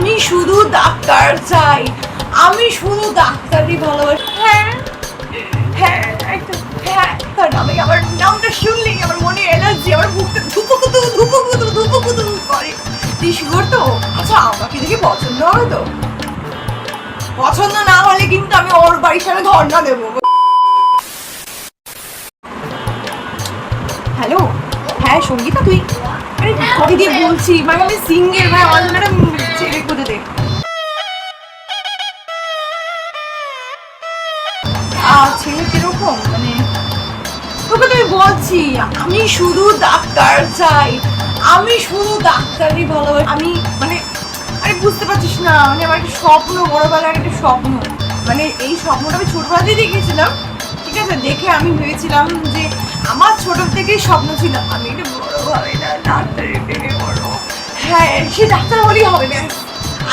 আমি শুধু ডাক্তার চাই, আমি শুধু ডাক্তারই ভালোবাসি। হ্যাঁ হ্যাঁ একদম হ্যাঁ, তার নামে আমার নামটা শুনলেই আমার মনে এনার্জি, আমার মুখটা ধুপুকুতু ধুপুকুতু ধুপুকুতু করে। তুই শিওর তো? আচ্ছা আমাকে দেখে পছন্দ হবে তো? পছন্দ না হলে কিন্তু আমি ওর বাড়ির সামনে ধর্ণা দেবো। হ্যালো, হ্যাঁ সঙ্গীতা তুই? আরে কবে দিয়ে বলছি, মানে আমি সিঙ্গেল ভাই, আমার জন্য একটা ছেলে খুঁজে দে। ছেলে কিরকম মানে? তোকে তো আমি বলছি আমি শুধু ডাক্তার চাই, আমি শুধু ডাক্তারই ভালোবাসি। আমি মানে আরে বুঝতে পারছিস না, মানে আমার একটা স্বপ্ন, বড়বেলার একটা স্বপ্ন, মানে এই স্বপ্নটা আমি ছোটবেলাতেই দেখেছিলাম। ঠিক আছে, দেখে আমি ভেবেছিলাম যে আমার ছোট থেকেই স্বপ্ন ছিল আমি একটা বড় ভাবে না ডাক্তারের প্রেমে পড়বো। হ্যাঁ সে ডাক্তার হলেই হবে ব্যাস।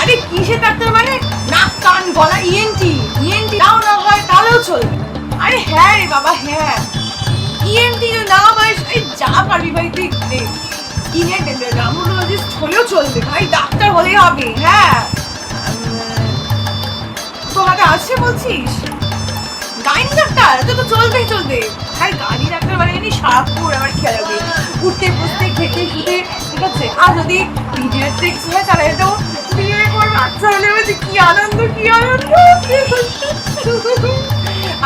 আরে কিসের ডাক্তার মানে নাক কান গলা ইএনটি, ইএনটি নাও না হয় তাহলেও চলবে। আরে হ্যাঁ রে বাবা হ্যাঁ, ইএনটি না ভাই যা পারবি ভাই তুই স্কিনের ডার্মাটোলজিস্ট হলেও চলবে ভাই, ডাক্তার হলেই হবে। হ্যাঁ তো হাতে আছে বলছিস গাইনি ডাক্তার, তো তো চলবেই চলবে ভাই। গাইনি ডাক্তার মানে এমনি সারাক্ষণ আমার খেয়াল রাখবে, উঠতে বসতে খেতে শুতে, ঠিক আছে। আর যদি পিরিয়ড দেখছি হ্যাঁ তাহলে তো পিরিয়ডের পর বাচ্চা হলে বলছে কি আনন্দ কি আনন্দ।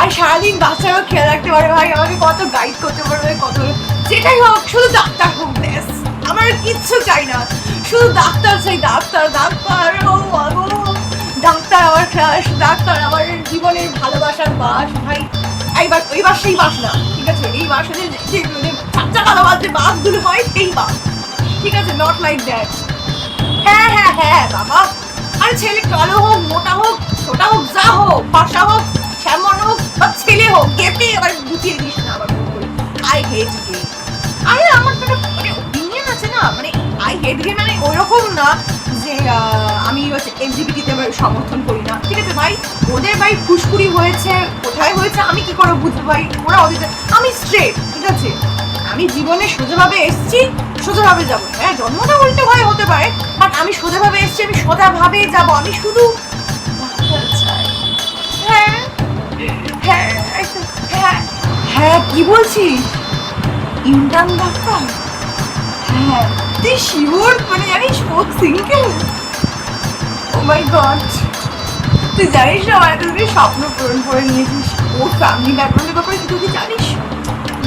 আর সারাদিন বাচ্চারা খেয়াল রাখতে পারে ভাই, আমাকে কত গাইড করতে পারবে, কত যেটাই হোক শুধু ডাক্তার হোক ব্যাস, আমার কিচ্ছু চাই না, শুধু ডাক্তার চাই। ডাক্তার ডাক্তার ও আগো ডাক্তার আমার ক্রাশ, ডাক্তার আমার জীবনের ভালোবাসার বাস ভাই। এইবার ওই বাস সেই বাস না, ঠিক আছে, এই বাস হচ্ছে যে চারটা কালো বাস যে বাসগুলো হয় সেই বাস, ঠিক আছে, নট লাইক দ্যাট। হ্যাঁ হ্যাঁ হ্যাঁ বাবা, আরে ছেলে কালো হোক মোটা হোক ছোটা হোক যা হোক, ফর্সা হোক শ্যামন হোক বা ছেলে হোক, গেপে আবার গুটিয়ে দিস না আবার বলি আই হেট গে। আরে আমার তো মানে ওপিনিয়ন আছে না, মানে আই হেট গে মানে ওইরকম না যে আমি হচ্ছে এলজিবিটিতে সমর্থন করি না, ঠিক আছে ভাই। ওদের ভাই ফুসকুড়ি হয়েছে, কোথায় হয়েছে আমি কি করে বুঝবো ভাই, ওরা ওদের, আমি স্ট্রেট, ঠিক আছে, আমি জীবনে সোজাভাবে এসছি সোজাভাবে যাবো। হ্যাঁ জন্মটা উল্টো ভাই হতে পারে, বাট আমি সোজাভাবে এসছি, আমি সোজাভাবে যাবো, আমি শুধু ডাক্তার চাই। হ্যাঁ হ্যাঁ হ্যাঁ হ্যাঁ কি বলছিস ইন্টার্ন ডাক্তার? হ্যাঁ তুই শিওর মানে জানিস ও সিঙ্গেল? ও মাই গড, তুই জানিস না আমার এতদিন স্বপ্ন পূরণ করে নিয়েছিস। ওর ফ্যামিলি ব্যাকগ্রাউন্ডের ব্যাপারে তুই কি জানিস?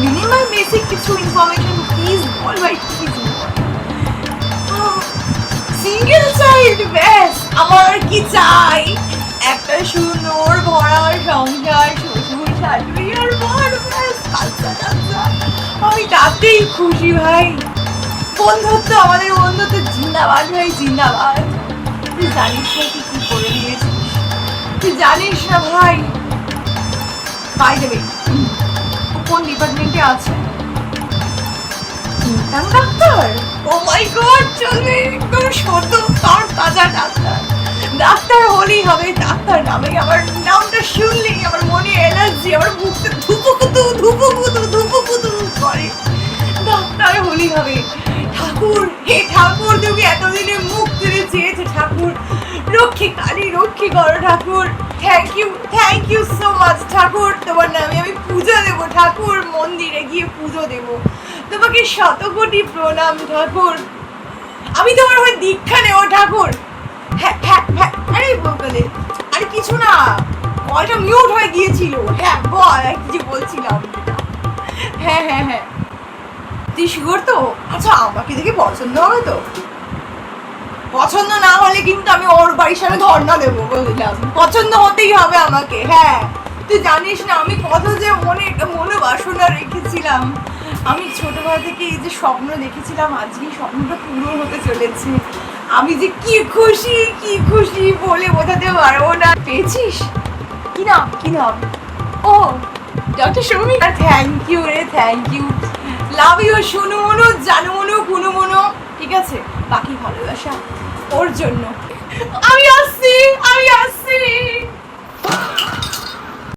মিনিমাম বেসিক কিছু ইনফরমেশন প্লিজ বল ভাই, প্লিজ বল। সিঙ্গেল চাইল্ড ব্যাস, আমার কি চাই? একটা সুন্দর ভরা সংসার, শ্বশুর শাশুড়ি আর বর, ব্যাস বাচ্চা টাচ্চা, আমি তাতেই খুশি ভাই। বন্ধুত্ব, আমাদের বন্ধুত্ব জিন্দাবাদ ভাই জিন্দাবাদ। তুই জানিস না তুই কি করে নিয়েছিস, তুই জানিস না ভাই। বাই দ্য ওয়ে ও কোন ডিপার্টমেন্টে আছে? Intern doctor? Oh my god, চলবে একদম সদ্য তার তাজা ডাক্তার। ডাক্তার হলেই হবে, ডাক্তার নামে আমার নামটা শুনলেই আমার মনে এনার্জি, আমার মুখটা ধুপুকুতু ধুপুকুতু ধুপুকুতু করে। ডাক্তার হলেই হবে। ঠাকুর হে ঠাকুর, তুমি এতদিনে মুখ তুলে চেয়েছে ঠাকুর, রক্ষী কালী রক্ষী করো ঠাকুর। থ্যাংক ইউ সো মাচ ঠাকুর, তোমার নামে আমি পুজো দেবো ঠাকুর, মন্দিরে গিয়ে পুজো দেবো, তোমাকে শত কোটি প্রণাম ঠাকুর, আমি তোমার হয়ে দীক্ষা নেবো ঠাকুর। হ্যাঁ হ্যাঁ হ্যাঁ আরে বলে আরে কিছু না, কলটা মিউট হয়ে গিয়েছিল। হ্যাঁ বল কি বলছিলাম। হ্যাঁ হ্যাঁ হ্যাঁ তুই শিওর তো? আচ্ছা আমাকে দেখে পছন্দ হবে তো? পছন্দ না হলে কিন্তু আমি ওর বাড়ির সামনে ধর্ণা দেবো বললাম, পছন্দ হতেই হবে আমাকে। হ্যাঁ তুই জানিস না আমি কত যে মনে বাসনা রেখেছিলাম, আমি ছোটবেলা থেকে এই যে স্বপ্ন দেখেছিলাম, আজকে স্বপ্নটা পূরণ হতে চলেছে। আমি যে কি খুশি বলে বোঝাতে পারবো না। পেয়েছিস কি নাম, কি নাম? Oh doctor Soumik, thank you রে, থ্যাংক ইউ, লাভ ইউ শুনু মনু জানু মনু কুনু মনু, ঠিক আছে, বাকি ভালোবাসা ওর জন্য। আমি আসছি।